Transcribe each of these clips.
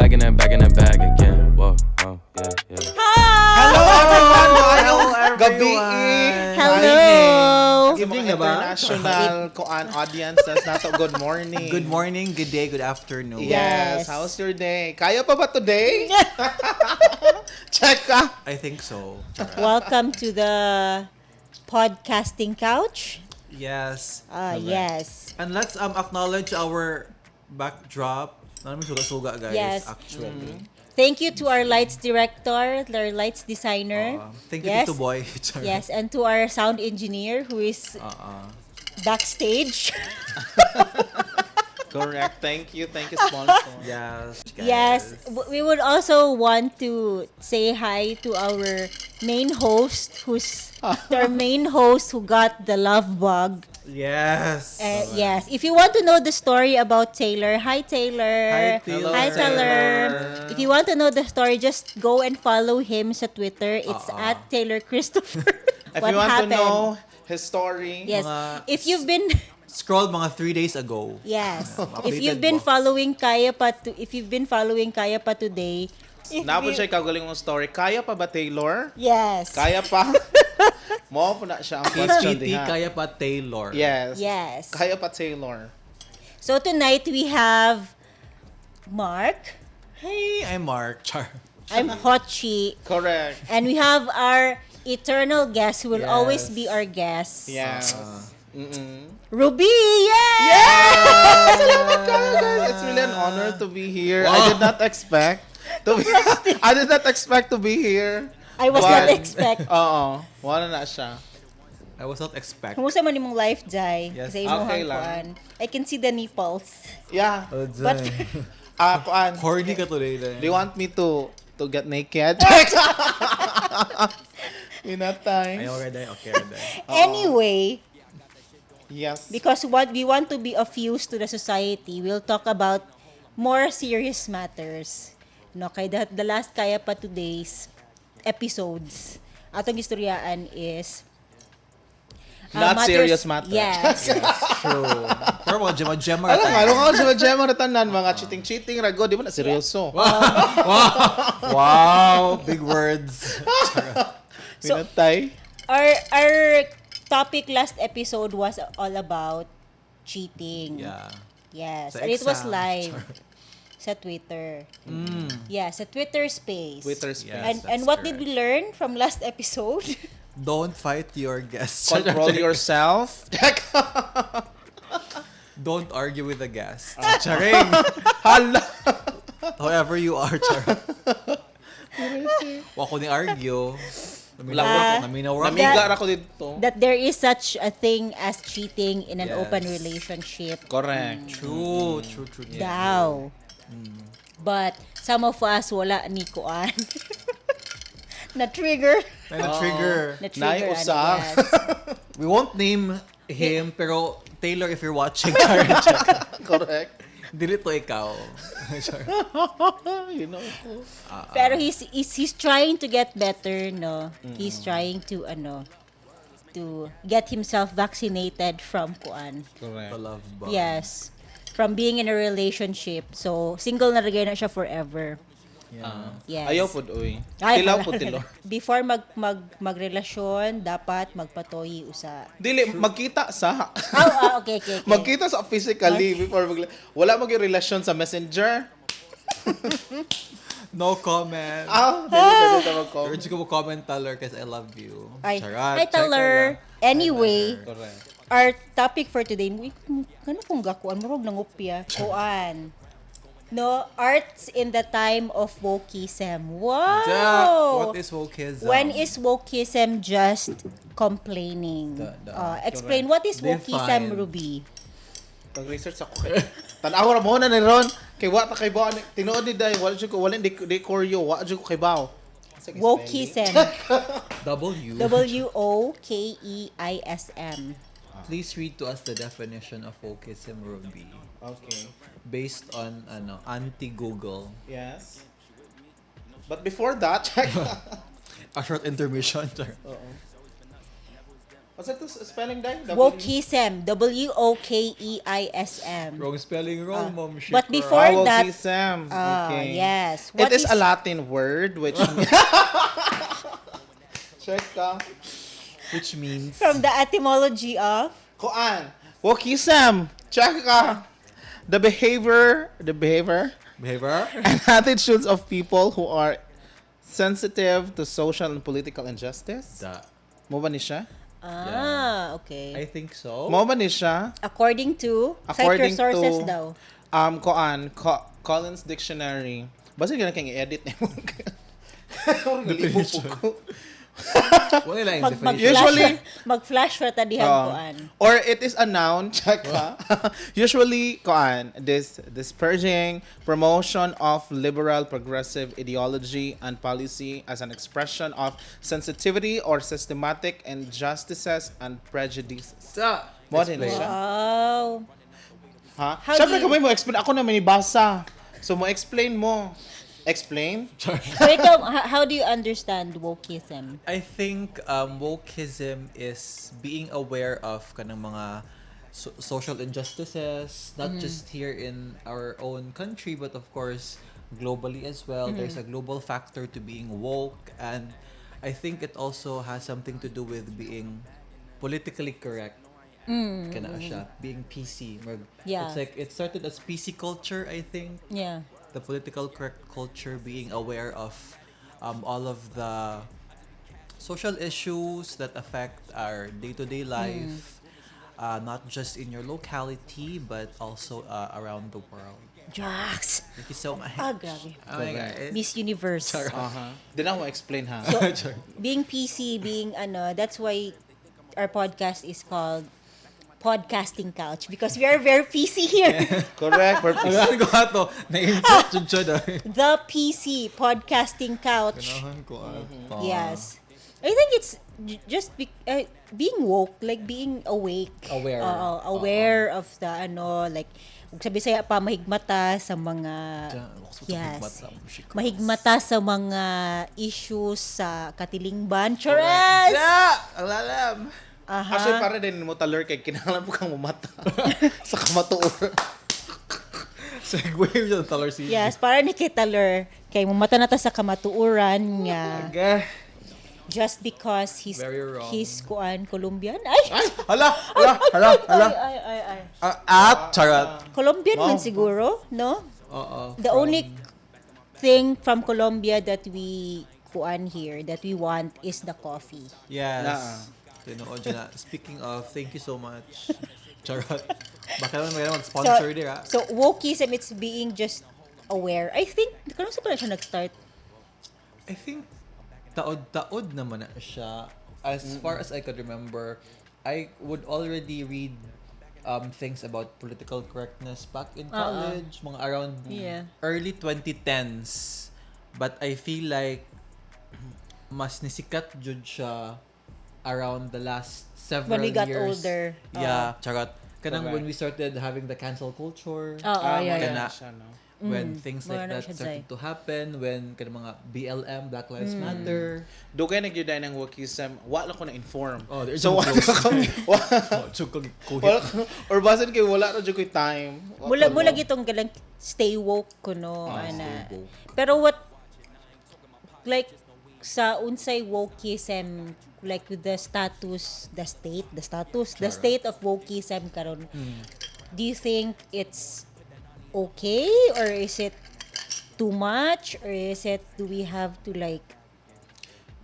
back in the bag again. Whoa, oh, yeah. Hello everyone! Hello, Gabi! everyone. Hello! Good evening na ba? International koan audiences nato. Good morning. Good morning, good day, good afternoon. Yes. Yes. How's your day? Kaya pa ba today? Check ka. I think so. Welcome to the podcasting couch. Yes. Yes. And let's acknowledge our backdrop. Namin suga-suga, guys, Yes. actually. Thank you to our lights director, our lights designer. Thank you, Yes. Tito Boy. Yes, and to our sound engineer who is backstage. Correct. Thank you, sponsor. Yes. Guys. Yes, we would also want to say hi to our main host who got the love bug. Yes. Yes, if you want to know the story about Taylor, hi Taylor. Hi, Taylor. Hi Taylor. If you want to know the story, just go and follow him sa Twitter. It's at Taylor Christopher. If What you want happened? to know his story, Yes. Mga- If you've been Scrolled mga 3 days ago. yes. Updated If you've been ba? following Kaya pa today. nabot siya kagaling mong story. Kaya pa ba, Taylor? Yes. Kaya pa? Mo po na siya ang question KPT, diha. kaya pa Taylor. Yes. Yes. Kaya pa, Taylor. So tonight we have Mark. Hey, I'm Mark. Char. I'm Hochi. Correct. And we have our eternal guest who will Yes. always be our guest. Yes. Ruby! Yay! Salamat kayo, guys. It's really an honor to be here. I did not expect to be here. I was But- not expect. Oo. Wala na siya. I was not expect. Kumusta man imong life, Jai? Yes. Sa imong Okay hangkuan. I can see the nipples. Yeah. But Kuan. Horny ka today. Do you want me to get naked? In that time. Ayaw ka dahil. Okay, anyway, Yes. because what we want to be of use to the society, we'll talk about more serious matters. No, kay the last Kaya pa today's episodes. Atong istoryaan is Not serious matter. Yes. True. Pero mga gemma-gemma. Alam nga, sa Gemma na tanan, mga cheating-cheating, rago, di ba na seryoso? Wow, big words. So- Minatay. Our topic last episode was all about cheating. Yeah. Yes. Sa And it was exam. live sa Twitter. Yeah, sa Twitter space. Twitter space. Yes. And That's what did correct. we learn from last episode? Don't fight your guests. Control yourself. Don't argue with the guest. Charing. Hala. However you are, charing. Wako ni argue. Naminaw ra. Namiga ra ko dito. That there is such a thing as cheating in an Yes. open relationship. Correct. True. Daw. But some of us wala ni kuan. Na-trigger. Na-trigger. Na-trigger. Naiusa. Yes. We won't name him, pero Taylor, if you're watching, Correct. dili to ikaw. You know. Pero he's trying to get better, no? He's trying to to get himself vaccinated from kuan. The Correct. love bug. Yes. From being in a relationship. So, single na rin na siya forever. Yes. Ayaw po, uy. Ay, Tilaw wala po, na. tilo. Before magrelasyon, dapat magpatoy usa. Dili, magkita sa... Okay. Magkita sa physically before wala maging relasyon sa messenger. No comment. Dili mag-comment. Urge ko mo comment, Taylor, kasi I love you. Ay, Charat, hi, Taylor. Anyway, Correct. our topic for today, ano kung gakuan, murog ng upya. Kuan. No, arts in the time of wokeism. Wow! What is wokeism? When is wokeism just complaining? Explain, what is wokeism, Define. Ruby? Pag-research ako kay tanaw ra mo na ni Ron kay wa ta kay bao tinuod ni dai wala jud ko wala di koryo wa jud ko kay bao. Wokeism. W. Wokeism. Please read to us the definition of wokeism, Ruby. Okay. Based on anti-Google. Yes. But before that, check. A short intermission. What's that spelling dahil? Wokeism. Wokeism. Wrong spelling, wrong mom. But before that, Wokeism. Okay. yes. It is a Latin word which check ka. Which means from the etymology of Koan. Wokeism. Check ka. The behavior behavior. and attitudes of people who are sensitive to social and political injustice. Mo ba ni siya? okay. I think so. Mo ba ni siya? According to cite your sources daw. Koan, Collins Dictionary. Basta ka na kang i-edit na mo. Definition. Wala lang yung definition. Usually, mag-flash ra ta dihan kuan. or it is a noun, check ka. Usually, koan, this disparaging promotion of liberal progressive ideology and policy as an expression of sensitivity or systematic injustices and prejudices. Mo din siya. Wow. Ha? How Siyempre do you- kami mo explain. Ako na minibasa. So mo explain mo. Explain? So ikaw, how do you understand wokeism? I think wokeism is being aware of kanang mga social injustices, not just here in our own country, but of course globally as well. There's a global factor to being woke, and I think it also has something to do with being politically correct. Kana siya, being PC. Yeah. It's like it started as PC culture, I think. Yeah. The political correct culture, being aware of all of the social issues that affect our day-to-day life, not just in your locality, but also around the world. Drugs. Thank you so much. Grabe. Oh my God. Miss Universe. Di na ako explain ha. So, being PC, being that's why our podcast is called Podcasting Couch because we are very PC here. Correct. Ano ko ato? Na-insert jud siya dahil. The PC Podcasting Couch. Ganahan ko ato. Yes. I think it's being woke, like being awake. Aware. Aware of the like ug sabi saya pa mahigmata sa mga yes. Mahigmata sa mga issues sa katilingban. Chores! Ang lalam. Actually, para din mo taler kay kinahanglan mo kang mamata sa kamatuor. Segway siya ng taller si. Yes, para ni Kitaler kay mumata na ta sa kamatuuran nga just because Very wrong. he's kuan Colombian. Ay! Hala. Ay. At charat. Colombian man siguro, no? Oo. The only thing from Colombia that we kuan here, that we want is the coffee. Yes. Tinuod dyan na. Speaking of, thank you so much. Charot. Baka naman may mag-sponsor din, ha? So, wokeism, it's being just aware. I think, kung sa pala siya nag-start? I think, taod naman na siya. As far as I could remember, I would already read things about political correctness back in college, mga around early 2010s. But I feel like, mas nisikat jud siya around the last several When we got years. older. Yeah, charot. Kanang Correct. when we started having the cancel culture. Yeah. Kana, Siya, no? when things like Wala na that siya started dyan. to happen, when kanang mga BLM, Black Lives Matter. Dugay nagyuday ng wokeism, wala ko na-inform. Oh, there's so, no close. or basin kay wala na dyan ko'y time. Mula gitong galang stay woke ko, no? Ana. stay woke. Pero what, like, sa unsay wokeism, like with the status of wokeism karon. Do you think it's okay, or is it too much, or is it, do we have to like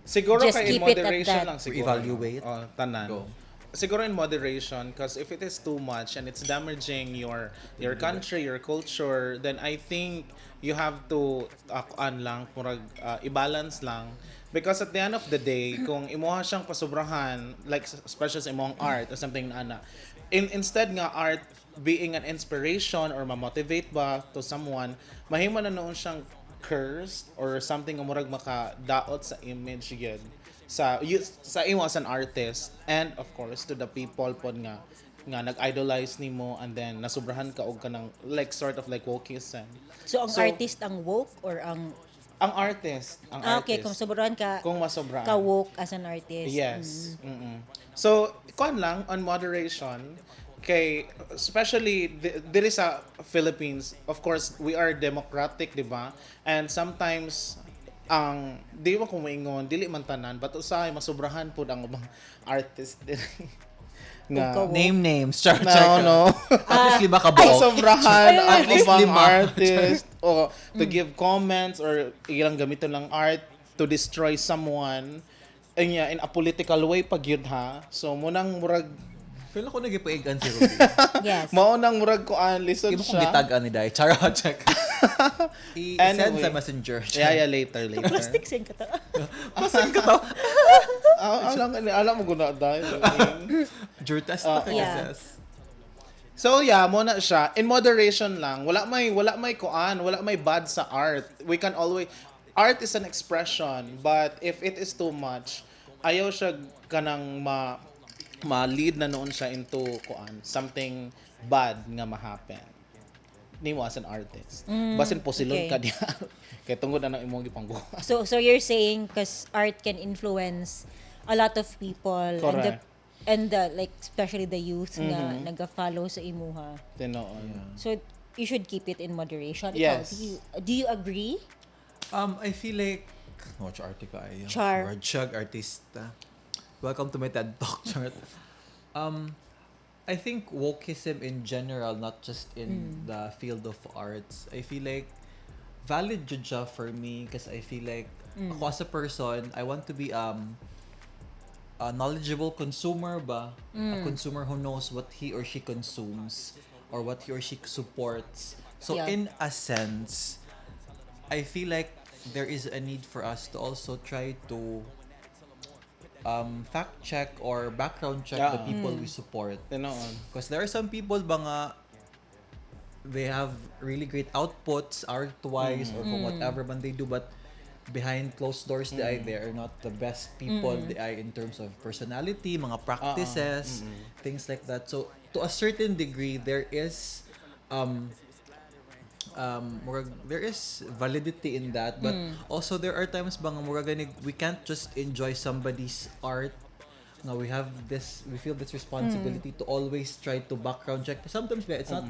Siguro just kay in keep it at moderation that? lang siguro. Evaluate. Oh, tanan. Go. Siguro in moderation, because if it is too much and it's damaging your country, your culture, then I think you have to i-balance lang. Because at the end of the day, kung imuha siyang pasubrahan, like especially sa imong art or something na instead nga art being an inspiration or ma-motivate ba to someone, mahimo na noon siyang cursed or something nga murag makadaot sa image yun sa imo as an artist, and of course to the people pod nga nag-idolize nimo, and then nasubrahan ka og kanang like sort of like wokeism. so ang So- artist ang woke or ang Ang artist. Ang Okay, artist. kung sobrahan ka, Kung masobraan. ka-woke as an artist. Yes. Mm-mm. So, kuan lang, on moderation, kay, especially, diri sa Philippines, of course, we are democratic, di ba? And sometimes, di mo kung maingon, dili man tanan, but usahay, masobrahan po ang ubang artist diri. nga, Ikaw, Name names. Char, no. Obviously, baka buok. Sobrahan ang At least ubang 5. artist o to give comments or ilang gamiton lang art to destroy someone in a political way pag yun ha. So munang murag Pero ako nag-ipaigan si Ruby. Yes. maunang murag ko listen Iba kong siya. gitagan ni Dai. Char, check. I-send Anyway. sa messenger. Yeah, later. Plastic sing ka to. Pasan ka to. Alam mo guna dahil. Jure test na kayo, Yeah. sis. So yeah, mo na siya. In moderation lang. Wala may bad sa art. We can always art is an expression, but if it is too much, ayaw siya kanang ma-lead na noon siya into something bad nga ma-happen. Ni mo as an artist. Basin okay. posilon ka diya. Kaya tungod na ng imong gipangbuhat. So you're saying because art can influence a lot of people Correct. and the like especially the youth nga naga-follow sa imuha. Tinoon. So you should keep it in moderation. Yes. Ikaw, do you agree? I feel like arte ka ay. Char. Word chug artista. Welcome to my TED Talk, Chart. I think wokeism in general, not just in the field of arts. I feel like valid jud siya for me because I feel like ako as a person, I want to be a knowledgeable consumer ba? A consumer who knows what he or she consumes or what he or she supports. So Yeah. in a sense, I feel like there is a need for us to also try to fact check or background check the Yeah. people we support. Tinoon. Because there are some people ba nga they have really great outputs art-wise or kung whatever man they do, but behind closed doors they are not the best people they are in terms of personality, mga practices, things like that. So to a certain degree there is there is validity in that, but also there are times bang we can't just enjoy somebody's art. Now we feel this responsibility to always try to background check. Sometimes it's not.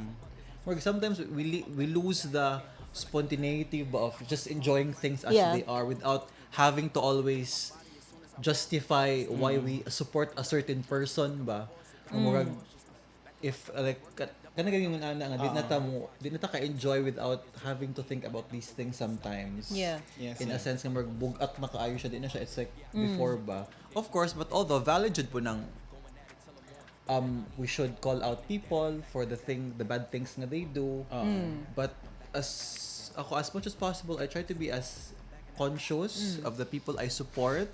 Sometimes we lose the spontaneity of just enjoying things as Yeah. they are without having to always justify why we support a certain person ba. Murag, if like kana ganyan nga di na ta ka-enjoy without having to think about these things sometimes. Yeah. Yes, In a yeah. sense nga bugat na kaayo siya, di na siya, it's like before ba. Of course, but although valid jud po nang we should call out people for the bad things na they do. But as much as possible, I try to be as conscious of the people I support,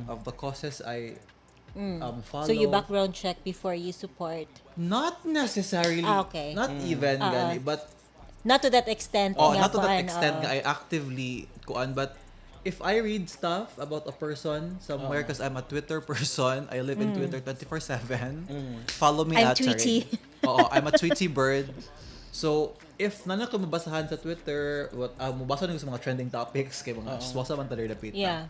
of the causes I follow. So you background check before you support. Not necessarily. Okay. Not even gani, but Not to that extent. nga not to that kuan, extent nga I actively kuan, but if I read stuff about a person somewhere, because I'm a Twitter person, I live in Twitter 24/7. Follow me I'm at tweety. Oo, I'm a tweety bird. So, if nana ko mabasahan sa Twitter, mabasa na ko sa mga trending topics kay mga swasa man talaga dapit. Yeah.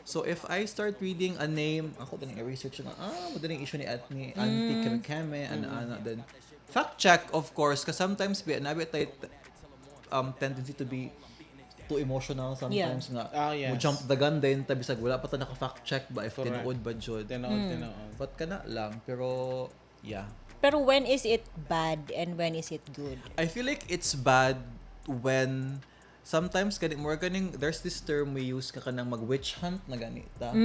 So if I start reading a name, ako din i-research nga, madaling issue ni Auntie Keme, ana, then fact check, of course, because sometimes nabi tayo tendency to be too emotional sometimes nga. Yes. Mo jump the gun din, bisag wala pa ta naka-fact check ba if Correct. tinuod ba jud. Tinoon. But kana lang, pero yeah. Pero when is it bad and when is it good? I feel like it's bad when sometimes there's this term we use kanang mag-witch hunt na ganita.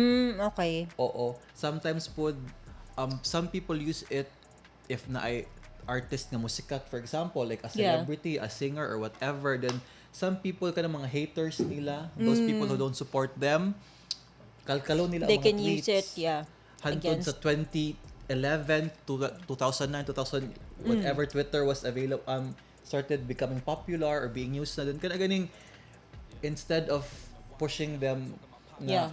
Okay. Oo. Sometimes po, some people use it if na ay artist nga musika, for example, like a celebrity, a singer, or whatever. Then, some people kanang mga haters nila, those people who don't support them, kalkalo nila They ang mga can tweets. use it, yeah. Hantod sa 2011 to 2009, 2000, whatever Twitter was available, started becoming popular or being used na din. Kana ganing, instead of pushing them Yeah.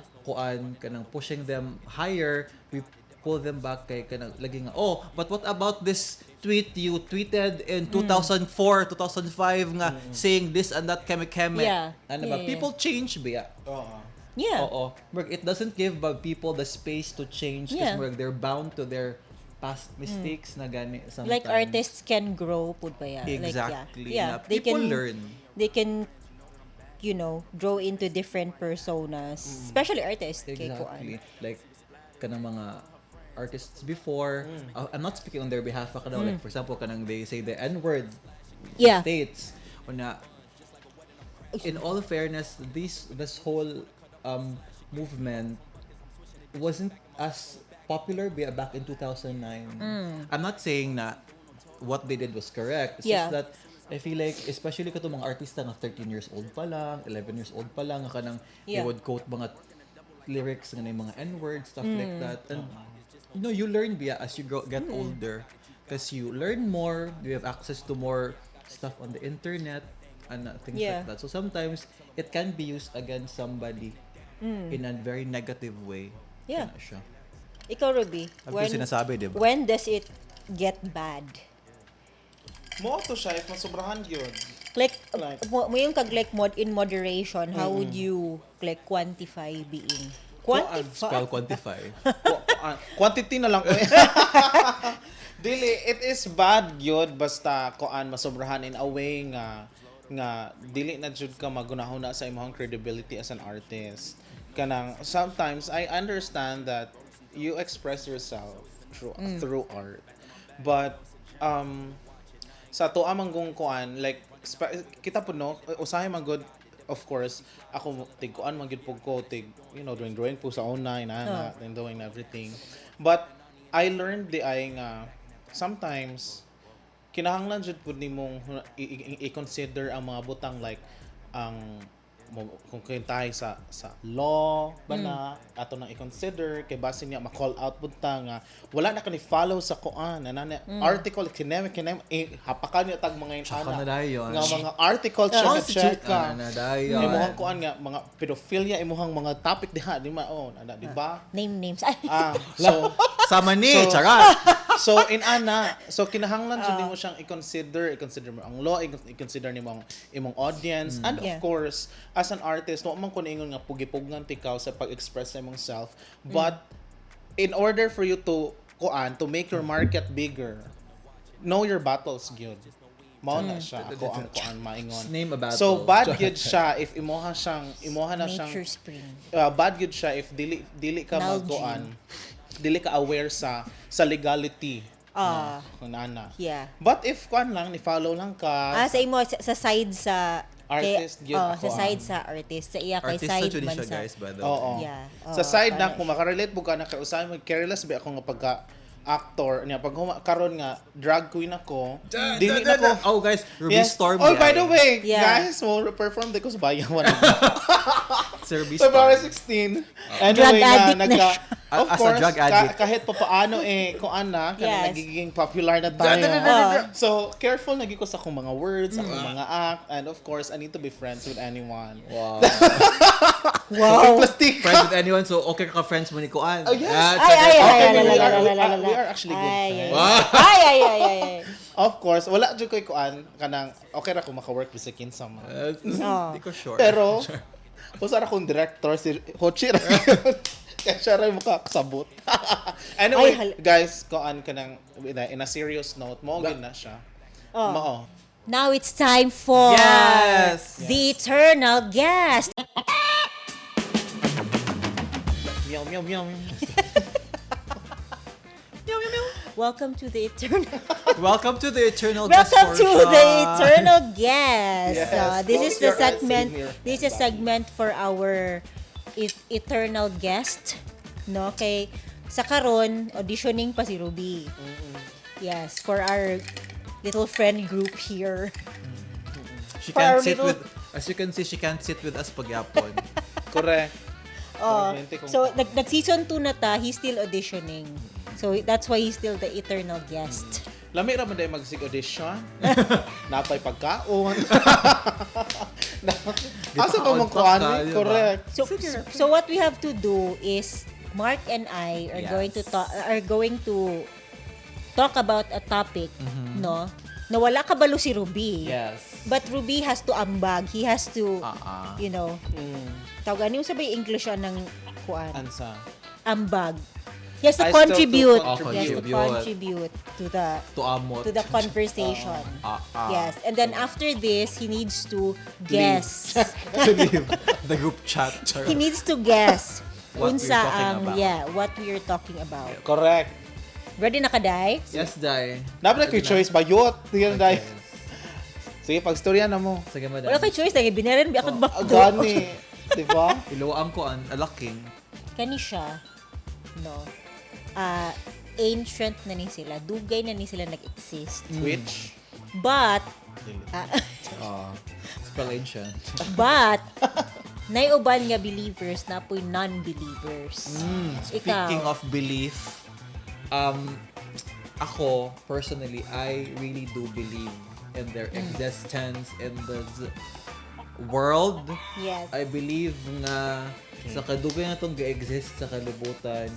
pushing them higher, we pull them back kay kanang lagi nga, oh, but what about this tweet you tweeted in 2004, 2005 nga saying this and that keme-keme. Yeah. Ano ba? Yeah. People change ba? Oo. Yeah. Oo. It doesn't give people the space to change Yeah. because they're bound to their past mistakes na gani sometimes. Like artists can grow pud ba ya? Exactly. Like, yeah. Na people learn. They can grow into different personas, especially artists kay Exactly. kuan. Like kanang mga artists before, I'm not speaking on their behalf, kanang like for example kanang they say the N-word Yeah. states una in all fairness this whole movement wasn't as popular back in 2009. I'm not saying na what they did was correct. It's Yeah. just that I feel like, especially kato mga artista nga 13 years old pa lang, 11 years old pa lang, nga kanang they Yeah. would quote mga lyrics nga na yung mga N-word, stuff like that. And you learn as you get older. Because you learn more, you have access to more stuff on the internet, and things Yeah. like that. So sometimes, it can be used against somebody in a very negative way. Yeah. Kana siya. Ikaw, Ruby, Ang sinasabi, di ba? when does it get bad? Mo to siya if masobrahan yun. Like, Like- mo yung kag like in moderation, how would you like quantify being? Spell quantify. Quantity na lang ko. Dili, it is bad yun basta kuan masobrahan in a way nga dili na jud ka magunahon na sa imong credibility as an artist. Kanang sometimes I understand that you express yourself through art. But sa to amang gong kuan like kita po no usahay man good of course ako tig kuan man gyud pug ko tig drawing po sa online and doing everything, but I learned the ay nga sometimes kinahanglan jud pud nimong i-consider ang mga butang like ang kung tayo sa law ba na ato nang i-consider kay base niya ma-call out punta nga wala na kani follow sa kuan na article kinem hapakan niya tag mga Tsaka na dayon. nga mga article check ka Na dayon. imuhang kuan nga mga pedophilia imuhang mga topic diha di ba di ba Names. so Sama ni, So- charat. so kinahanglan jud nimo siyang i-consider mo ang law, i-consider nimo ang imong audience, and of Yeah. course as an artist wa man ko ingon nga pugi-pugngan tikaw sa pag-express sa imong self, but in order for you to make your market bigger, know your battles gyud. Mao na siya ako ang kuan maingon. Name a battle. So bad gyud siya if imuha na siyang Nature Spring. bad good siya if dili ka magkuan, dili ka aware sa legality. Nana. Yeah. But if kuan lang ni follow lang ka Sa imo sa side sa Artist, kay, yun ako, sa side sa artist sa iya kay Artist side na man siya, sa guys, by the way. Oo. Yeah. Sa side na para- kung makarelate mo ka na kay usahay mag careless ba ako nga pagka actor niya pag karon nga drag queen ako dili na ko. Oh guys, Ruby Yes. Storm. Oh, by the way, Yeah. guys, mo perform ko sa bayan wala. Sir Ruby Storm. February 16. Anyway, Drug addict na siya. of As a course, drug addict. kahit pa paano kung Yes. nagiging popular na tayo. So, careful naging ko sa akong mga words, akong mga act, and of course, I need to be friends with anyone. Wow. Wow! Plastic! Friends with anyone, so okay ka friends mo ni Kuan. Oh, yes. We are actually good friends. Ay. Of course, wala dyan ko kuan kanang okay ra ko maka-work with sa kinsa man. Hindi ko sure. Pero, usa ra kong director, si Hochi ra. Kaya siya rin makakasabot. Anyway, guys, kuan ka ng, in a serious note, mo na siya. Mao. Now it's time for Yes! the eternal guest. Meow, meow, meow. Welcome to the eternal. Welcome to the Eternal Guest Welcome to portion. the eternal guest. Yes. This is the Close your eyes, segment. Senior. This is a segment for our eternal guest. No, kay sa karon auditioning pa si Ruby. Yes, for our little friend group here. She For our can't sit little- with, as you can see, she can't sit with us pagyapon. Correct. So nag-season 2 na ta, he's still auditioning. So that's why he's still the eternal guest. Lami ra man day mag-sig audition. Napay pagkaon. Asa pa mong kuan? Diba? Correct. So what we have to do is Mark and I are Yes. going to talk about a topic, no? Na wala kabalo si Ruby. Yes. But Ruby has to ambag. He has to, you know, tawag ano yung sabay English ng kuan? Ansa. Ambag. He has to I still contribute. to He has to contribute. contribute to amot. the conversation. Ah. Yes. And then after this, he needs to guess. The group chat. He needs to guess What we're unsa talking ang about. what we are talking about. Correct. Ready na ka, Day? Yes, Day. Dapat na choice ba? Yot. Tingnan dahil. Sige, pag-storya na mo. Sige, madam. Wala kay choice lagi binaran bi akong bakdo. Gani. Diba? Iluwaan ko ang alaking. Kani siya, no? Ancient na ni sila. Dugay na ni sila nag-exist. Which? But Spellation. but naiuban nga believers na po'y non-believers. Speaking of belief, ako, personally, I really do believe in their existence in the world. Yes. I believe nga sa kadugay na itong ga-exist sa kalibutan,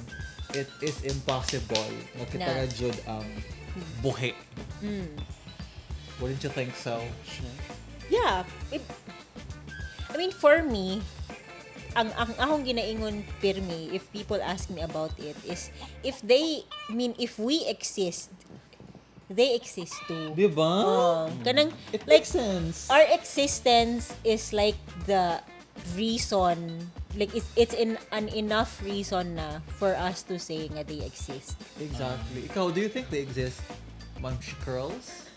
it is impossible na kita Na. na jud ang buhi. Wouldn't you think so? Yeah. I mean, for me, ang akong ginaingon pirmi, if people ask me about it, is if we exist, they exist too. Diba? Kanang, It like, makes sense. our existence is like the reason, like it's an enough reason na for us to say nga they exist. Exactly. Ikaw, do you think they exist, Munch Curls?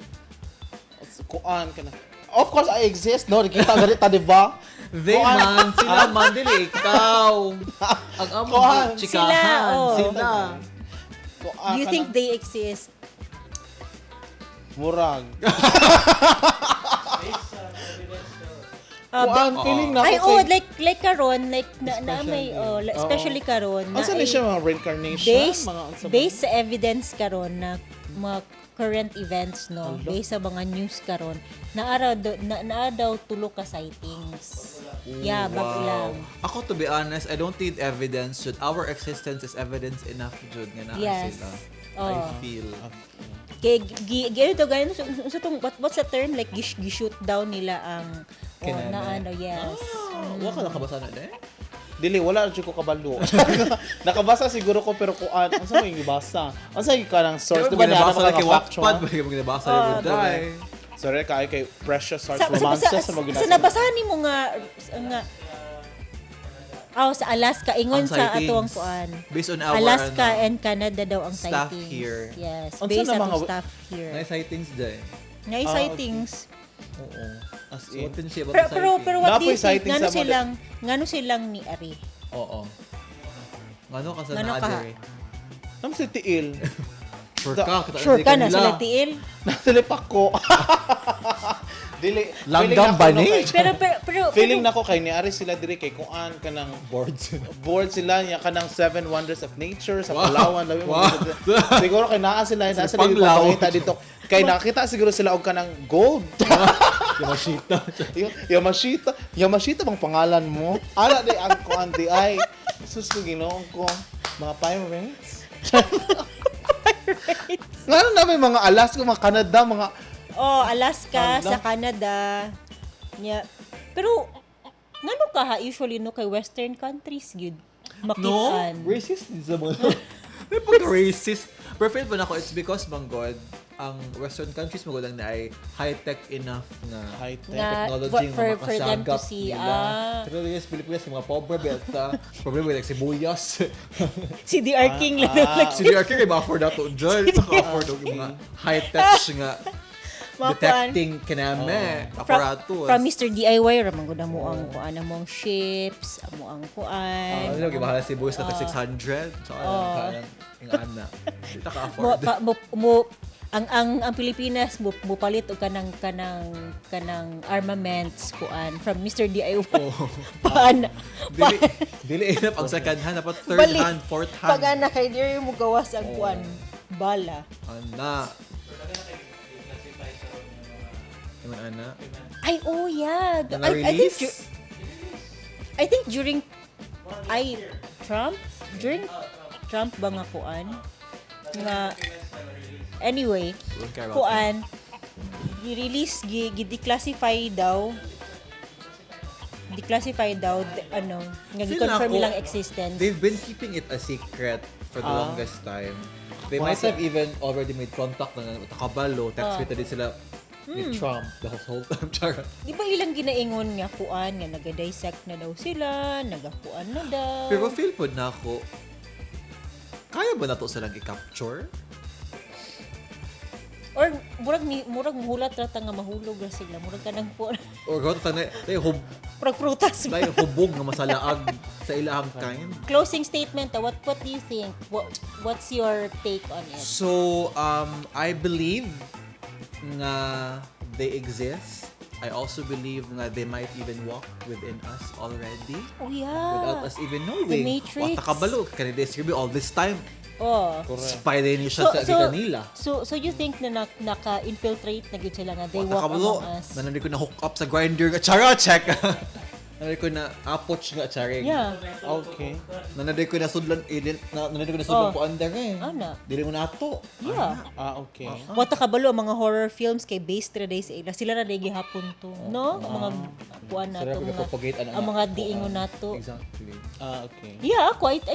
Kuan ka na. Of course, I exist. No, nakita ganita, diba? They Kuan. man, sila man, dili ikaw. Ang Kuan. among chikahan, Sila, sila. Kuan Do you ka think na. they exist? Murag. Ah, Kuan, feeling na Ay, ako like karon, like na may especially karon na Asa na siya mga reincarnation? based Mga unsa ba? based sa evidence karon na mga current events, no, based sa mga news karon, naara daw tulo ka sightings. Yeah, bag lang. Ako, to be honest, I don't need evidence. Jud. Our existence is evidence enough, Jud, nga naa Yes. sila. Oh. I feel. Kay ganito ganito so tong what's the term, like gishoot down nila ang Kineme. na ano, yes. Wala ka nakabasa na din? Dili, wala rin ko kabalo. Nakabasa siguro ko, pero kuan, ang saan mo yung ibasa? Ang saan ka ng source? Diba na ginabasa mga kay factual? Wattpad, ba yung ginabasa yung Day? Sorry, kay Precious Hearts Romances na mo sa ginasa. nabasahan nimo nga sa Alaska ingon Ang sa sightings. atuang kuan. Based on our Alaska and Canada daw ang staff sightings. here. Yes, Unsa based na sa mga- staff here. May sightings Day. Ngay sightings. Oo. As So, in. what can you say about Pero, the pero, sightings? pero what do Napoy you think? sightings sa mga- Ngano silang ni Ari? Oo. Ngano ka sa Ngano ka? naadere? Nam si Tiil. Sure ka? Kita Sure hindi ka na nila. sila tiil? Nasilip ako. Dili. Langgam feeling ba na ako ni? kay- Pero Feeling na ko kay ni Ari sila diri kay kuan kanang Boards. board sila niya kanang 7 Wonders of Nature sa Wow. Palawan. Labi mo. Wow. Siguro kay naa sila Panglaw. ipapakita dito. Kay nakita siguro sila og kanang gold. Yamashita. Yamashita bang pangalan mo? Ala di ang kuan di ay. Sus ko Ginoo ko. Mga pirates. Ngano na may mga Alaska, mga Canada, mga Alaska, Canada. sa Canada. Yeah. Pero, ngano ka ha, usually no kay western countries, yun. No? Makitaan. Racist din sa mga. May pag-racist. Pero feel pa na ako, it's because, manggod, ang western countries mo lang na ay high-tech enough na high-tech. Na- technology for nga them to makasagap see, nila. Pero yes, Pilipinas, yung mga pobre, beta. Problema like sibuyas. Si DR King lang like, Si DRK kay ma-afford na to dyan. Maka-afford yung mga high-tech nga detecting kiname aparatus. from Mr. DIY, ramang ko na mo ang kuan mong ships, mo ang kuan. Ano, gibahala si Boys ka 600. So, yung ana. Hindi Mo, ka-afford. ang Pilipinas mo palit og kanang armaments kuan from Mr. DIY. Paan? Dili enough ang second hand, dapat third Balik. hand, fourth hand. Pag ana kay diri mo gawas ang kuan bala. Ana. Yung ana. Ay, oh yeah. Na release? I think during Trump during Trump ba nga kuan? Nga, anyway, kuan, i-release, declassify daw, ano, nga Feel gi-confirm na ako, nilang existence. They've been keeping it a secret for the longest time. They might have even already made contact na nakabalo, text with din sila ni Trump the whole time. Charot. Di ba ilang ginaingon nga kuan, nga nag-dissect na daw sila, nagakuan na daw. Pero feel po na ako, kaya ba na to silang i-capture? Or murag muhulat rata nga mahulog ra sila. Murag kanang kuan. Or gato tayo, Murag prutas. tayo hubog nga masalaag sa ilahang kind? Closing statement, what do you think? What's your take on it? So, I believe nga they exist. I also believe nga they might even walk within us already Oh yeah. without us even knowing. The Matrix. What nakabalo? Can they describe all this time? Oh. Spy din siya sa kanila. So you think na naka-infiltrate na gyud sila nga they walk Nakabalo. among us? Nanandi ko na hook up sa grinder nga. Chara, check! Nanandi ko na apoch nga, charing. Yeah. Okay. Nanandi ko na sudlan, nanandi ko na sudlan po under eh. Ana. Dili mo na ato. Yeah. Okay. What kabalo ang mga horror films kay based ra day sa ila. Sila ra day gihapon to. No? Ang mga kuan nato, Sarap mga propagate ang mga diingon nato. Exactly. Okay. Yeah, quite.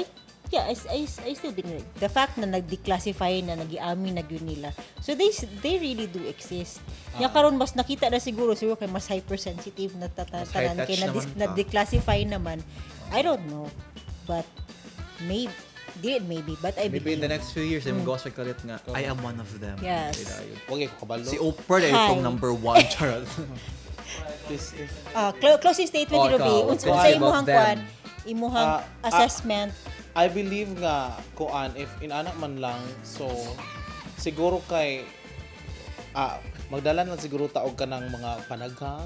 I still believe it. The fact na nag-declassify na nagiamin na yun nila. So they really do exist. Nya karon mas nakita na siguro kay mas hypersensitive na tatatanan high-touch kay naman na declassify naman. I don't know. But maybe but I Maybe in the believe. next few years, I'm going to ulit nga, I am one of them. Yes. Wag ko kabalo. Si Oprah na Hi. itong number one, Charles. This is Closing statement Oh, ni Ruby. ikaw. Unsa What sa do you imuhang about them? imuhang assessment. I believe nga kuan if inanak man lang so siguro kay magdala na siguro taog ka ng mga panaghang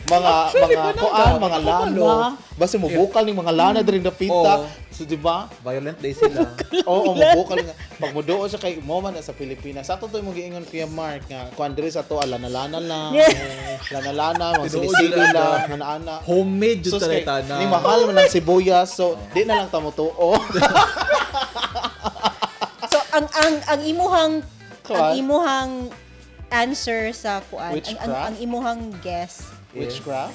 mga kuan mga lano basta mo bukal ning mga lana diri na pita Oo. so di ba Violent day sila. oo mo bukal nga pag mo duo siya kay mo man sa Pilipinas sakto to mo giingon Kuya Mark nga kuan diri sa to lana-lana lang lana-lana mga Tinuod sinisili yun lang na. ana-ana Homemade so yun talaga na. ni mahal man ang sibuyas so di na lang ta mo tuo So ang imuhang Kuan? answer sa kuan Witchcraft? ang imuhang guess witchcraft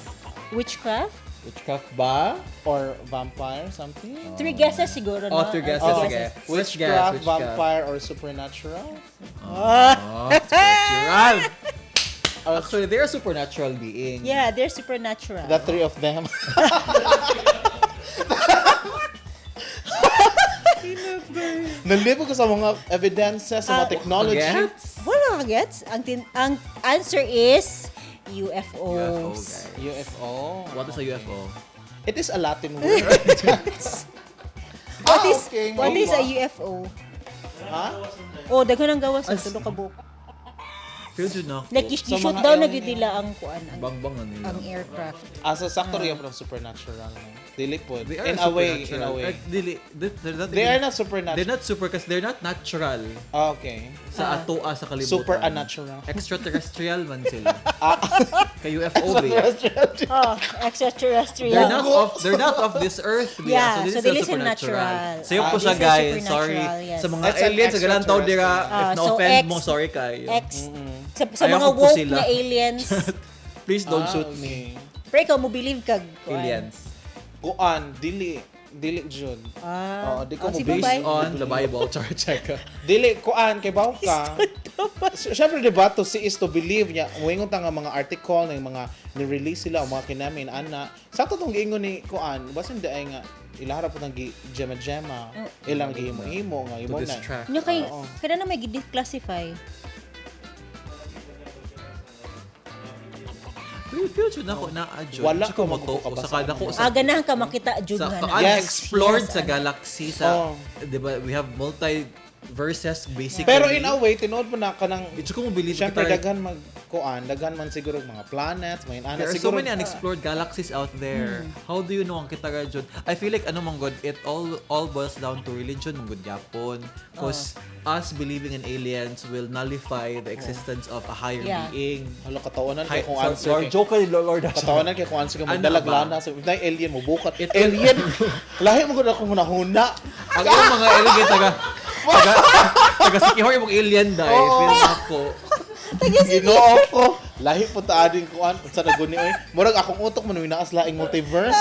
witchcraft Witchcraft ba? or vampire something 3 guesses siguro Oh, no? 3 guesses, Oh, okay. witchcraft, vampire, or supernatural? Oh, supernatural. Actually, they're a supernatural being. Yeah, they're supernatural. The three of them. Nalipo ko sa mga evidences, sa mga technology. Gets? Wala gets. Ang answer is UFO, UFOs. guys. UFO. What is a UFO? It is a Latin word. What is a UFO? Ha? Oh, daghan ang gawas sa tulo ka buok. Feel yun na ako. Like So, i-shoot mga daw na alien gyud nila ang kuan Bangbang na nila. ang aircraft. Asa sakto rin from supernatural. No? Dili po. They are In a way. supernatural. They're not They even- are not supernatural. They're not super kasi they're not natural Okay. sa atoa sa kalibutan. Super unnatural. Extraterrestrial man sila. Kay UFO ba? Oh, extraterrestrial. They're not of this earth. Yeah, so this they is listen supernatural. natural. Sayo po This siya is guys. supernatural, Sorry. yes. Sa mga It's an aliens, sa galantaw dira. If so na-offend X- mo, sorry kayo. Sa Ayaw mga ko po woke sila. na aliens. Please don't shoot me. Pero ikaw mo believe kag kuan. Aliens. Kuan, dili jud. Ah. Di ko mo sige, based bye. On the Bible. Check. Dili kuan kay bawo ka. Syempre diba to see is to believe niya. Moingon ta nga mga article ng mga ni-release sila o mga kinamin ana. Sa to tong giingon ni kuan, basin di ay nga ilahara po ng gema ilang gihimo-himo nga To imo na. distract. Nya kay Oo. kada na may declassify. Feel yun ako na-adjust. Wala ko ko mo to. magkakabasa. Sa kada ko sa Ganahan ka makita jud sa nga na. Yes. unexplored Yes, sa ano. galaxy sa Oh. 'di ba we have multi versus basically. Pero in a way, tinood mo na ka ng... Ito ko mo believe Siyempre, kita- daghan man siguro mga planets, may ana There are so siguro. many unexplored galaxies out there. How do you know ang kita ra jud? I feel like ano man god, it all boils down to religion man god yapon. Because us believing in aliens will nullify the existence of a higher Yeah. being. Halo, katawanan Hi, kay kung so, answer. Lord, joke kay Lord. Katawanan kay kung answer ka Ano magdalaglana. So, if na alien mo, bukat. Alien! Lahi mo gud akong hunahuna. Ang iyong mga alien taga sikihor yung alien dai. Feel ako. Ginoo ko. Lahi po taading kuan sa naguni oy. Murag akong utok man winaas laing multiverse.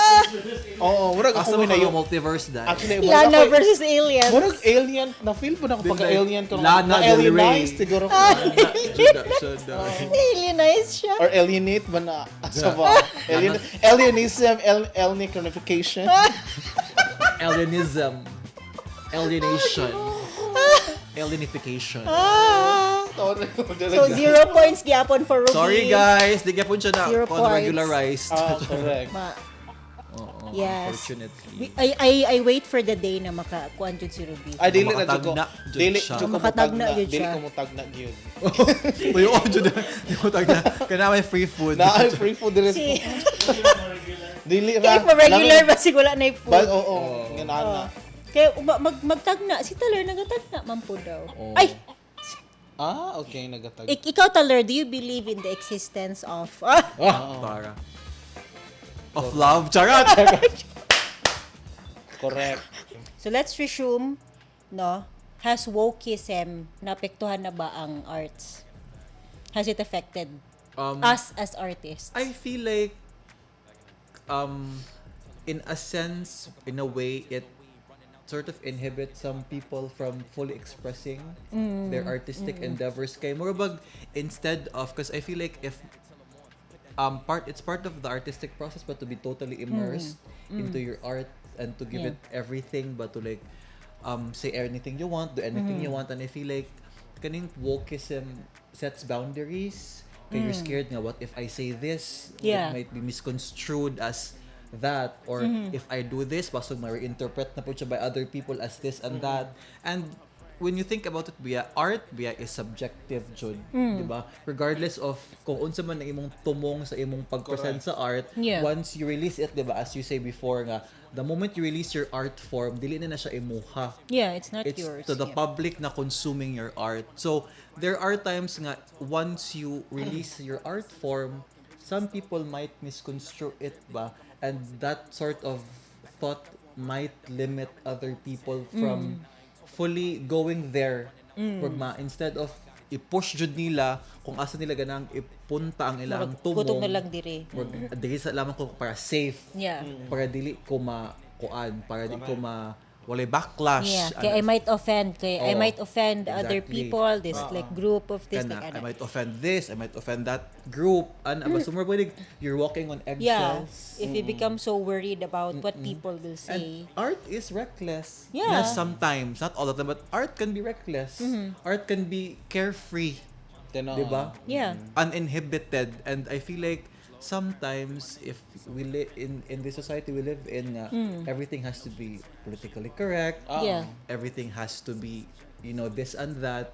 Oo, murag Asa ako mo minayo. yung multiverse dai? Actually, Lana versus aliens. Murag alien, na feel po na ako pagka-alien ko. Lana Na Del Rey. alienized siguro. Alienized siya. Or alienate ba na? Asa ba? Alienism, alienification. Alienism. Alienation. Alienification. So, So, 0 points gyapon for Ruby. Sorry guys, di gyapon siya na 0 points. regularized. correct. Oo, Yes. unfortunately. I wait for the day na makakuan jud si Ruby. Ay, dili na jud ko. Makatagna jud Dili siya. jud ko Makatagna mutagna. jud Dili siya. ko mutagna gyud. Tuyo ko dyan. Yung tagna. Kana may free food. Na ay free food dili. Si, Dili kaya ra. pa regular ba si wala na yung food? Ba, oo, ngana. Kaya magtagna. Si Taler nagatagna man po daw. Oh. Ay! Ah, okay, nagatag. Ikaw, Taler, do you believe in the existence of... Para. Of love. Charat! Correct. So let's resume, no? Has wokeism naapektuhan na ba ang arts? Has it affected us as artists? I feel like, in a sense, in a way, it sort of inhibits some people from fully expressing their artistic endeavors. Kaya murabag, instead of, because I feel like if it's part of the artistic process, but to be totally immersed into your art and to give it everything, but to like say anything you want, do anything you want, and I feel like kaning wokeism sets boundaries. Kaya you're scared nga, what if I say this? Yeah. It might be misconstrued as that, or if I do this, basag ma-reinterpret na po siya by other people as this and that. And when you think about it, art is subjective jud, di ba? Regardless of kung unsa man ang imong tumong sa imong pag-present sa art, Yeah. once you release it, di ba, as you say before nga, the moment you release your art form, dili na siya imuha. Yeah, it's not It's yours. to the Yeah. public na consuming your art. So, there are times nga, once you release your art form, some people might misconstrue it ba? And that sort of thought might limit other people from fully going there. Instead of i-push jud nila kung asa nila ganang ipunta ang ilang tumong. Kutong na lang diri. Dili sa lamang ko para safe. Yeah. Para dili ko kuan, para dili ko walay backlash. Yeah, kaya I might offend. I Oo, might offend other exactly. people, this like group of this. Kana, Like, I might offend this, I might offend that group. Basta more you're walking on yeah, eggshells. if you become so worried about what people will say. And art is reckless. Yeah. Yes, sometimes, not all the time, but art can be reckless. Art can be carefree, Tino. diba? Yeah. Uninhibited. And I feel like sometimes if we live in this society we live in, everything has to be politically correct. Yeah. Everything has to be, this and that.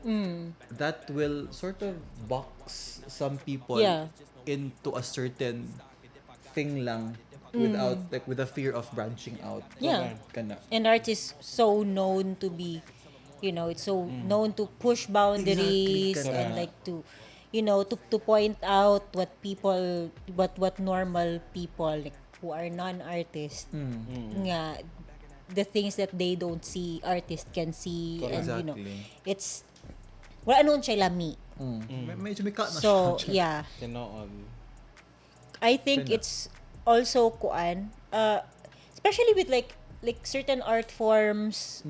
That will sort of box some people Yeah. into a certain thing lang without with a fear of branching out. Yeah. Kana. And art is so known to be, it's so known to push boundaries Exactly, and correct. like to, to point out what people, what normal people like who are non-artists, nga, the things that they don't see, artists can see, and Exactly. it's wala nun siya lami. Medyo may cut na So siya. yeah, Tinood. I think Kaya na. it's also especially with like certain art forms,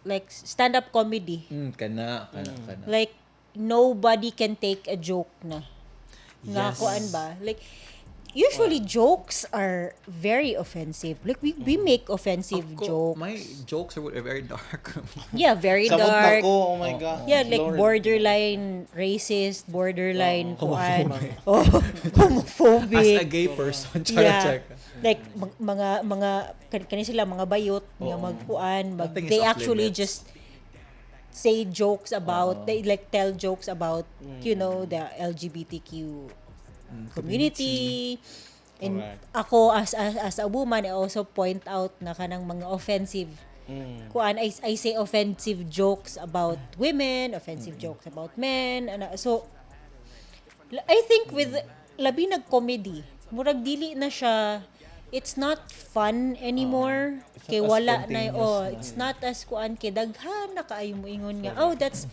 like stand-up comedy. Kana. Like nobody can take a joke na. Nga Yes. kuan ba? Like usually jokes are very offensive. Like we make offensive joke. My jokes are very dark. Yeah, very Sabot na dark. ko, oh my God. Yeah, like Lord. borderline racist, borderline kuan. Homophobic. Oh, homophobic. As a gay person, Yeah. check. Like mga kani sila mga bayot nga magkuan, Nothing is they off actually limits. just say jokes about, they like tell jokes about, the LGBTQ community. And Correct. ako as a woman, I also point out na kanang mga offensive kuan, I say offensive jokes about women, offensive jokes about men. So I think with labi nag comedy, murag dili na siya, it's not fun anymore. It's Kay not as wala na, spontaneous na. it's not as kuan kay daghan na kaayo mo ingon nga, oh, that's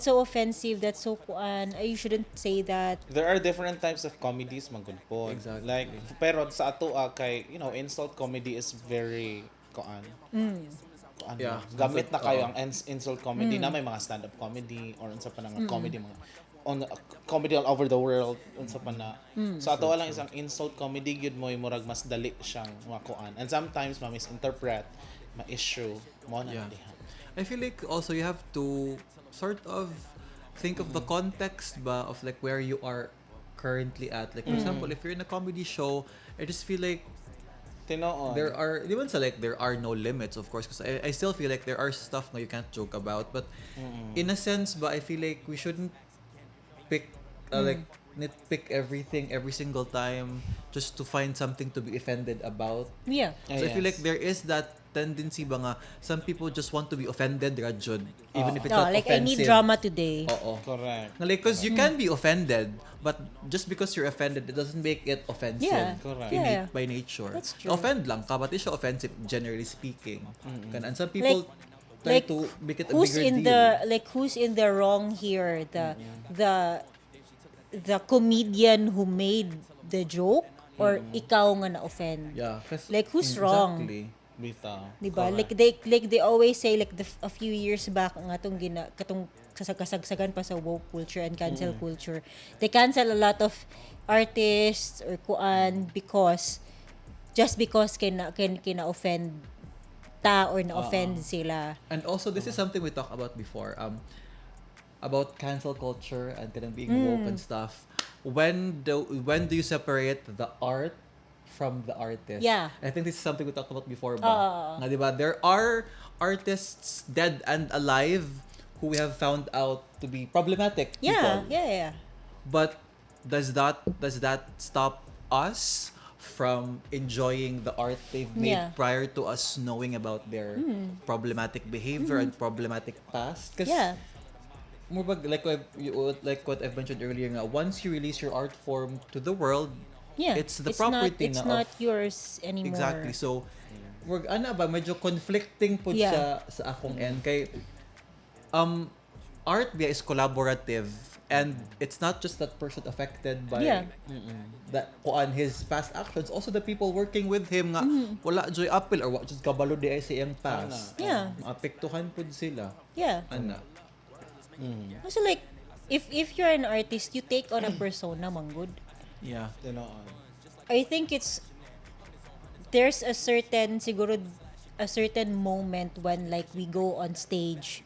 so offensive, that's so kuan, you shouldn't say that. There are different types of comedies, magud po. Exactly. Like, pero sa ato kay, insult comedy is very, kuan. Kuan Yeah. gamit na kayo ang insult comedy na may mga stand-up comedy or unsa pa nga comedy, mga comedy all over the world, unsa pa na. So ato lang isang insult comedy gyud mo murag mas dali siyang makuan. And sometimes ma-misinterpret, ma-issue mo na Yeah. diha. I feel like also you have to sort of think of the context ba of like where you are currently at. Like for example, if you're in a comedy show, I just feel like Tinoon. there are even sa like there are no limits, of course, because I still feel like there are stuff na you can't joke about, but in a sense ba I feel like we shouldn't pick like nitpick everything every single time just to find something to be offended about. Yeah. So I feel like there is that tendency ba nga some people just want to be offended rajud even if it's No, not like I offensive. need drama today. Oo. Correct. Nga, like, because you can be offended, but just because you're offended, it doesn't make it offensive. Yeah. Correct. Yeah. By nature. That's true. Offend lang ka, but it's siya offensive, generally speaking. And some people try Like, to make it a who's bigger in deal. who's in the wrong here, the comedian who made the joke, or ikaw nga na offend? Yeah. 'Cause- Like, who's wrong? Exactly. Bitaw. Diba? Correct. Like they always say, like a few years back nga katong kasagsagan pa sa woke culture and cancel culture. They cancel a lot of artists or kuan because kina offend ta or na offend sila. And also, this is something we talked about before. About cancel culture and kanang being woke and stuff. When do you separate the art from the artist? Yeah. I think this is something we talked about before ba? Nga, diba? There are artists dead and alive who we have found out to be problematic Yeah, people. yeah. But does that stop us from enjoying the art they've made Yeah. prior to us knowing about their problematic behavior and problematic past? 'Cause Yeah. more bag, like what I've mentioned earlier nga, once you release your art form to the world, Yeah. it's the property it's na not yours anymore. exactly. So medyo conflicting po Yeah. siya sa akong end kay art biya is collaborative, and it's not just that person affected by Yeah. that on his past actions, also the people working with him nga wala joy appeal or wa just kabalo di ay sa iyang past. Yeah. Maapektuhan pud sila Yeah. ana. Also, like, if you're an artist, you take on a persona, manggod. Yeah. Tinoon. I think there's a certain moment when like we go on stage.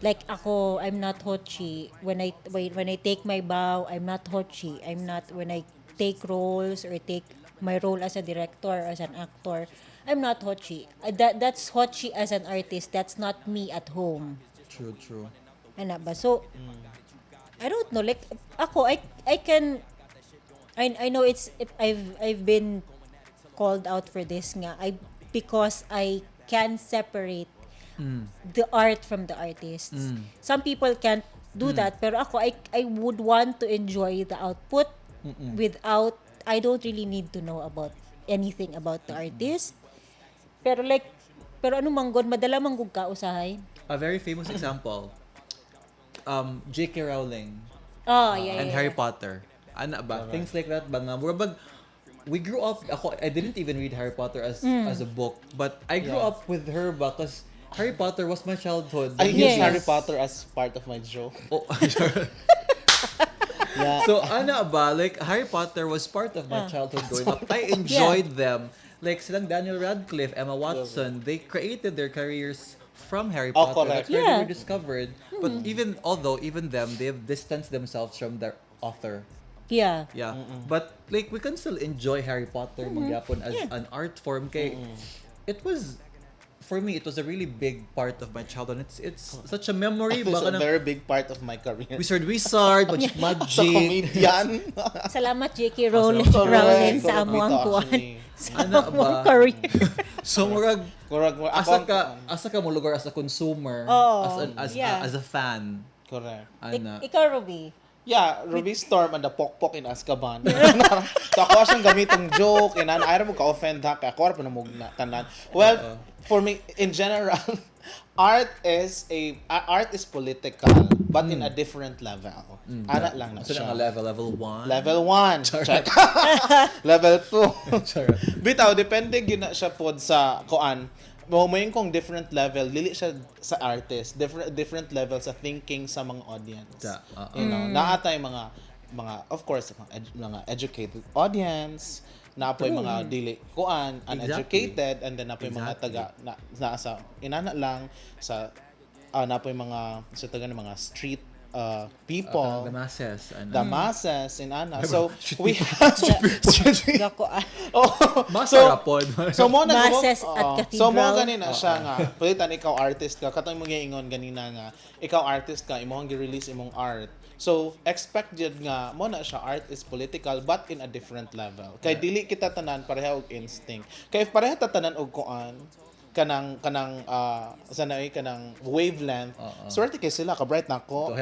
Like ako, I'm not Hochi. When I take my bow, I'm not Hochi. I'm not when I take roles or take my role as a director, as an actor, I'm not Hochi. That's Hochi as an artist. That's not me at home. True. Ano ba? So, I don't know. Like, ako, I know I've been called out for this nga. Because I can separate the art from the artists. Some people can't do that. Pero ako, I would want to enjoy the output without, I don't really need to know about anything about the artist. Pero ano manggod, madala manggod ka usahay. A very famous example, J.K. Rowling Oh, yeah. and Harry Potter. Ana ba? Things like that ba nga? Murabag, we grew up, I didn't even read Harry Potter as a book, but I grew up with her ba because Harry Potter was my childhood. I Yes. use Harry Potter as part of my joke. Oh, Yeah. so ana ba, like Harry Potter was part of my childhood growing up. I enjoyed them. Like silang Daniel Radcliffe, Emma Watson, they created their careers from Harry Oh, Potter. correct. That's where they Yeah. were discovered. But even them, they've distanced themselves from their author. Yeah. Yeah. But like we can still enjoy Harry Potter magyapon as Yeah. an art form kay it was for me, it was a really big part of my childhood. It's such a memory. It's Baka a na, very big part of my career. wizard, magic, Sa comedian. Salamat J.K. Rowling, Salamat. Rowling sa Correct. amuang Dito, kuan. actually. Sa Ana amuang ba? career. So murag Correct. asa ka mo lugar as a consumer, Oo, as as a fan. Correct. Ana. Ikaw, Ruby. Yeah, Ruby Storm and the Pokpok in Azkaban. So ako siyang gamitong joke, and ayaw mo ka-offend ha, kaya ako pa na mo tanan. Well, for me, in general, art is political, but in a different level. Ana lang na So siya. nga level 1. Level 1. Check. Level 2. Charot. Bitaw, depende yun na siya pod sa kuan. Mahumayin kong different level, dili siya sa artist, different level sa thinking sa mga audience. You know, naatay mga of course mga educated audience, naapoy mga dili kuan, uneducated, and then naapoy mga taga na sa inana lang sa naapoy mga sa taga ng mga street people, The masses. the masses in ana. So we have street Gako oh, Masarapod. so mo na Masses at so mo cathedral. ganina siya nga palitan ikaw artist ka katong mo ingon ganina nga ikaw artist ka imong gi-release imong art, so expect jud nga mo na siya art is political but in a different level kay dili kita tanan pareha og instinct, kay if pareha ta tanan og kuan kanang sanay kanang wavelength, swerte kay sila ka bright nako.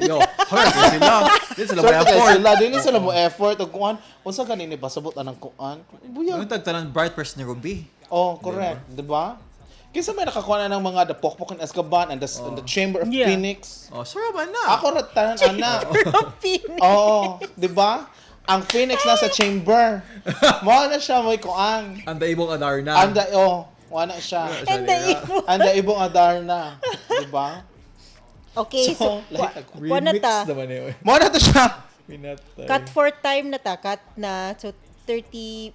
Yo, hard sila. Dili sila Swerte kay effort. sila, dili sila mo effort og kuan unsa ganini pasabot anang kuan buya. Yung tagtanan bright person ni Ruby. Oh, correct. Diba? Kinsa may nakakuha na ng mga The Pokpok in Azkaban and the Chamber of Phoenix. Oh, sure ba na? Ako ratanan, ana. Oo. Diba? Ang Phoenix nasa chamber. Mo na siya, may kuang. Anda ibong Adarna. Wala siya. And the evil. Anda ibong Adarna. Diba? Okay, so, like, kuan na ta. naman yun. mo na to siya. Cut for time na ta. Cut na. So, 30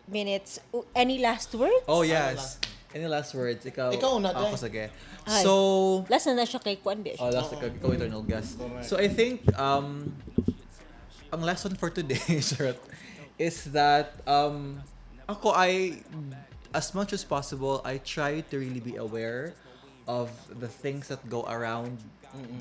minutes. Any last words? Oh, yes. Any last words? Ikaw una, Ako, Day. sige. Ay. So, Last na siya kay kuan ba? last ikaw eternal guest. So, I think, ang lesson for today, Charot, is that, ako as much as possible, I try to really be aware of the things that go around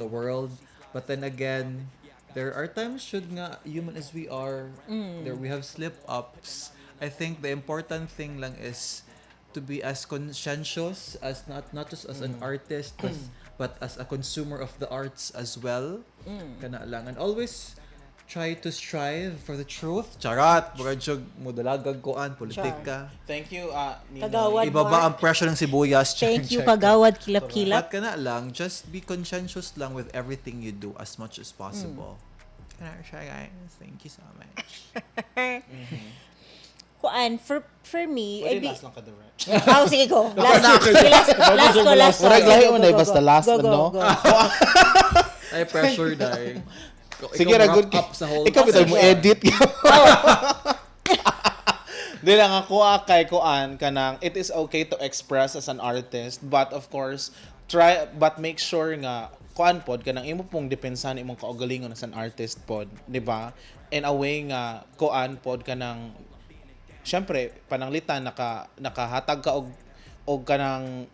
the world. But then again, there are times should nga human as we are, there we have slip-ups. I think the important thing lang is to be as conscientious as not just as an artist, but as a consumer of the arts as well. Kana lang. And always try to strive for the truth. Charat! Bukad siya mudalagag koan, politika. Thank you, Nina. Kagawad. Ibaba ang presyo ng sibuyas. Thank you, kagawad, kilap-kilap. At kana lang, just be conscientious lang with everything you do as much as possible. Kana siya, guys. Thank you so much. Kuan, for me, Pwede last lang ka direct. sige, go. Last ko. Murag lahi mo na, Go, basta go, last, go, no? go. Ay, pressure dahil. Sige ra, good. Up sa whole Ikaw bitaw mo edit. Di lang ako kay kuan kanang it is okay to express as an artist, but of course but make sure nga kuan pod kanang imo pong depensahan imong kaugalingon as an artist pod, di ba? In a way nga kuan pod kanang syempre pananglitan nakahatag ka og kanang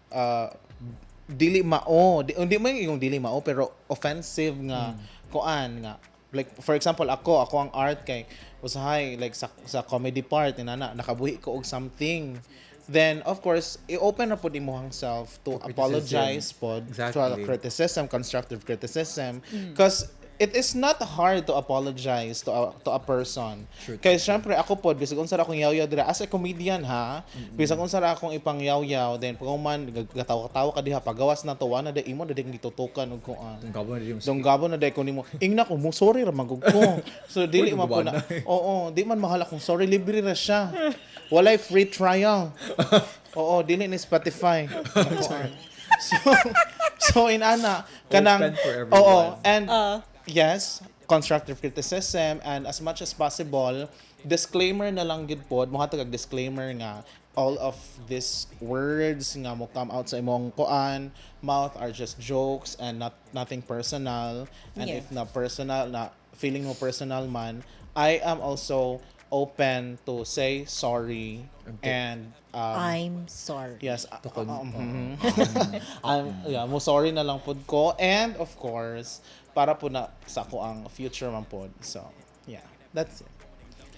dili mao, hindi man yung dili mao pero offensive nga kuan nga like for example ako ang art kay usahay like sa comedy part nakabuhi ko og something, then of course i-open na pud imong self to apologize pod to criticism, constructive criticism, because it is not hard to apologize to a person. Kaya syempre ako pod bisag unsa ra akong yaw-yaw dira as a comedian ha, bisag unsa ra akong ipang yaw-yaw, then pag man gatawa-tawa ka diha pagawas na to wala na imo na gitutukan og kuan. Donggabo na day ko nimo. Ingna ko mo sorry ra magug ko. So dili man po na. Oo, di man mahal akong sorry, libre ra siya. Walay free trial. Oo, dili ni Spotify. So in ana kanang and yes, constructive criticism, and as much as possible disclaimer na lang gid pod mo hatag disclaimer nga all of these words nga mo come out sa imong kuan mouth are just jokes and nothing personal, and if na personal na feeling mo personal man, I am also open to say sorry and I'm sorry. yes, Tukon. mo sorry na lang pod ko, and of course para po na sa ako ang future man pod. So, yeah, that's it.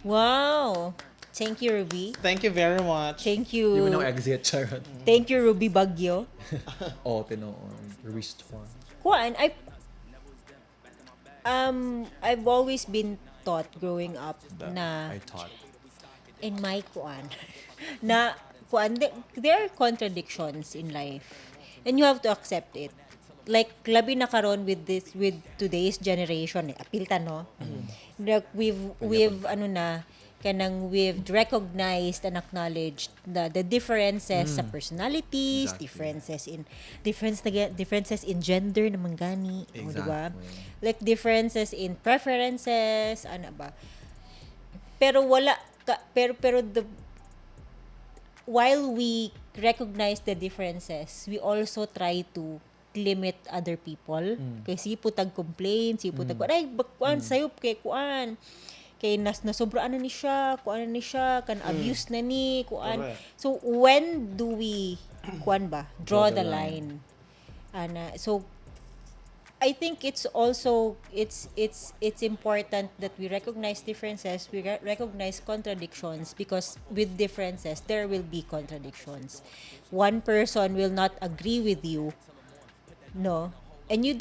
Wow. Thank you, Ruby. Thank you very much. Thank Di mo you. na exit, charot. Thank you, Ruby Bagyo. Tinoon. Restore. Kuan, I've always been taught growing up na I thought. in my kuan na kuan there are contradictions in life and you have to accept it. Like labi na karon with today's generation, apilta no. Like we've we've recognized and acknowledged the differences sa personalities, Exactly. differences in gender naman gani, o, di ba? Exactly. Like differences in preferences, ano ba? Pero while we recognize the differences, we also try to limit other people. Kay siputag complain, siputag ay kuan sayo kay kuan. Kay nasobraan na ni siya, kuan na ni siya, kan abuse na ni, kuan. Correct. So when do we kuan ba? Draw the line. So I think it's also it's important that we recognize differences, we recognize contradictions, because with differences there will be contradictions. One person will not agree with you, no, and you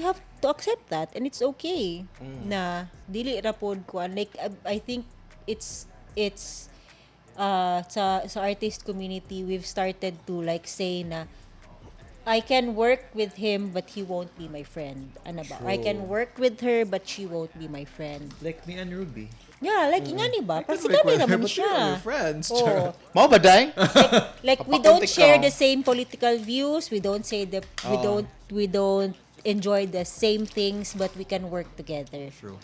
have to accept that, and it's okay. Na dili ra pod kuan, like I think it's sa artist community we've started to like say na I can work with him but he won't be my friend. Ano ba? I can work with her but she won't be my friend. Like me and Ruby. Yeah, like ingani ba? Parang si kami naman siya. Friends. Oh. Mao ba day? Like we don't Papakuntik share ka. the same political views, we don't say we don't enjoy the same things, but we can work together. True.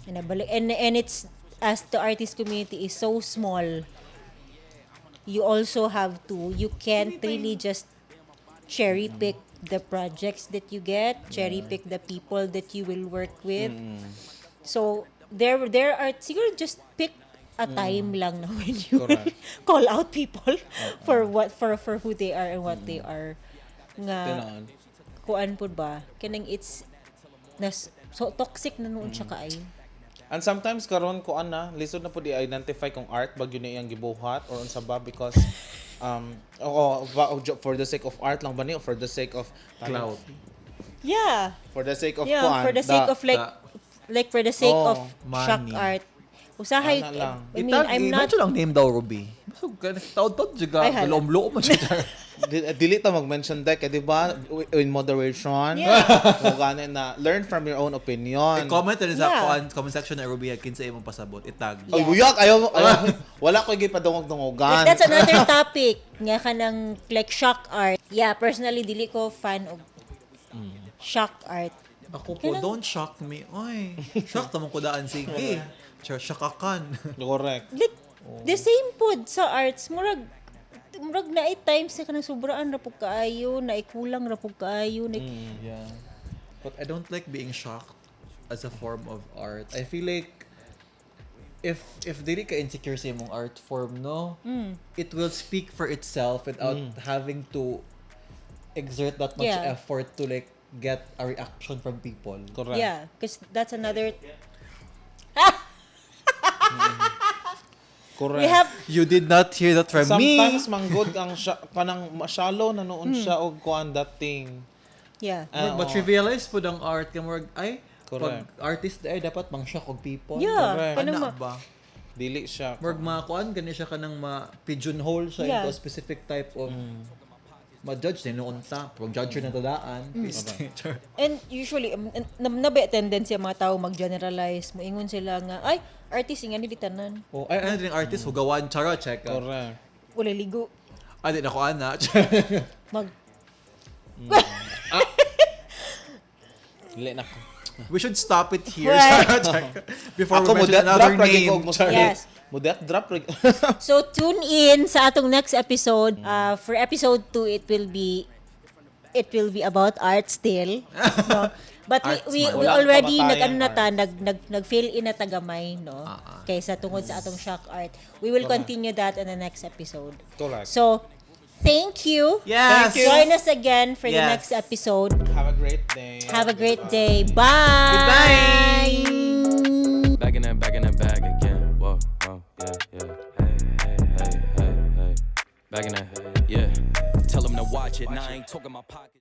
And it's, as the artist community is so small, you also have to, you can't really just cherry pick the projects that you get, cherry pick the people that you will work with. So there are siguro just pick a time lang na when you Correct. call out people for who they are and what they are. Nga Tinon. kuan pud ba kanang it's so toxic na noon siya kaayo. And sometimes karon ko ana lisod na po di identify kung art bagyo na iyang gibuhat or unsa ba, because for the sake of art lang ba ni, or for the sake of Cloud. Yeah. for the sake of Yeah, kuan, for the sake of like for the sake of shock money. art. Usahay, Ana lang. I mean, I'm not Medyo lang name daw, Ruby. So, taod-taod juga. Ay, hala. Galom-loo mo siya. Dili ta mag-mention deck, di ba? In moderation. Yeah. Kung ganin na learn from your own opinion. Comment na sa Yeah. comment section na Ruby at kinsa imong pasabot. Itag. Ay, Yeah. buyak, ayaw, wala ko gipadungog-dungogan. like, that's another topic nga kanang like shock art. Yeah, personally dili ko fan of shock art. Ako po, don't shock me. Oy, shock naman ko daan. Sige. Shakakan. Correct. Like the same pod sa arts, murag na times na kanang sobraan ra pug kaayo, na ikulang ra pug kaayo, na Yeah. But I don't like being shocked as a form of art. I feel like if dili ka insecure sa imong art form, no, it will speak for itself without having to exert that much Yeah. effort to like get a reaction from people. Correct. yeah, because that's another Correct. we have You did not hear that from me. Sometimes manggod ang kanang shallow na noon siya og kuan that thing. yeah. But trivialize po ang art ka more ay Correct. pag artist ay dapat mang shock og people. Yeah, Correct. kanang Ana ma- ba? Dili siya. Morg makuan gani siya kanang ma-pigeonhole siya Yeah. into a specific type of ma-judge din noon ta. Pag judge na tadaan. And usually, nabe tendency ang mga tao mag-generalize. Moingon sila nga, ay, artist, nga nili tanan. Oh, ay ano din artist hugawan chara check. Correct. Wala ligo. Ay di na ko ana. Mag, Dili na ko. We should stop it here. Right. Chara check. Before Ako we mo mention that another drop lagi ko name. mo sorry. Yes. Mo that drop lagi. so, tune in sa atong next episode. For episode 2, it will be about art still. No? But Arts we man. Walang already kamatayang nag-fill in na tagamay, no? Kaysa tungod sa atong shock art. We will continue that in the next episode. Correct. So, thank you. Yes. Thank you. Join us again for the Yes. next episode. Have a great day. Have a great day. Bye. Goodbye. Back in that bag again. Whoa, whoa, yeah, yeah. Hey. Back in that, yeah. Tell them to watch it. Now I ain't talking my pocket.